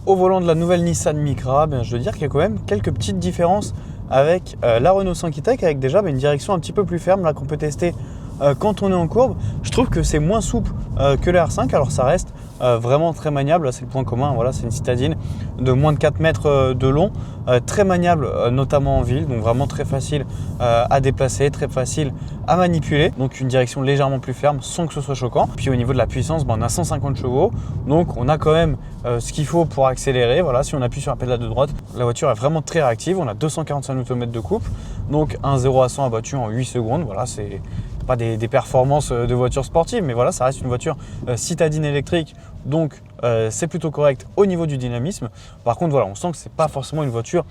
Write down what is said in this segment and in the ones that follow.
Au volant de la nouvelle Nissan Micra, je veux dire qu'il y a quand même quelques petites différences avec la Renault 5 e-Tech, avec déjà une direction un petit peu plus ferme là qu'on peut tester quand on est en courbe. Je trouve que c'est moins souple que le R5, alors ça reste vraiment très maniable. Là, c'est le point commun, voilà, c'est une citadine de moins de 4 mètres de long, très maniable notamment en ville, donc vraiment très facile à déplacer, très facile à manipuler. Donc une direction légèrement plus ferme sans que ce soit choquant. Puis au niveau de la puissance, on a 150 chevaux, donc on a quand même ce qu'il faut pour accélérer. Voilà, si on appuie sur la pédale de droite, la voiture est vraiment très réactive. On a 245 Nm de couple, donc un 0 à 100 abattu en 8 secondes. Voilà, c'est pas des performances de voiture sportive, mais voilà, ça reste une voiture citadine électrique, donc c'est plutôt correct au niveau du dynamisme. Par contre, voilà, on sent que c'est pas forcément une voiture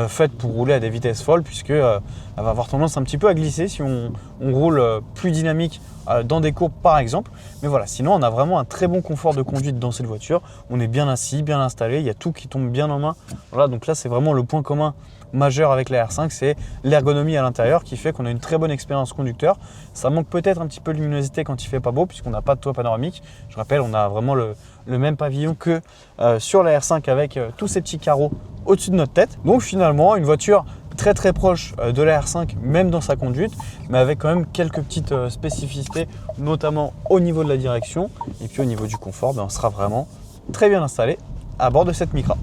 faite pour rouler à des vitesses folles, puisque elle va avoir tendance un petit peu à glisser si on roule plus dynamique dans des courbes par exemple. Mais voilà, sinon on a vraiment un très bon confort de conduite dans cette voiture. On est bien assis, bien installé, il y a tout qui tombe bien en main. Voilà, donc là c'est vraiment le point commun majeur avec la R5, c'est l'ergonomie à l'intérieur qui fait qu'on a une très bonne expérience conducteur. Ça manque peut-être un petit peu de luminosité quand il fait pas beau, puisqu'on n'a pas de toit panoramique. Je rappelle, on a vraiment le même pavillon que sur la R5 avec tous ces petits carreaux au-dessus de notre tête. Donc finalement une voiture très très proche de la R5 même dans sa conduite, mais avec quand même quelques petites spécificités, notamment au niveau de la direction et puis au niveau du confort, on sera vraiment très bien installé à bord de cette Micra.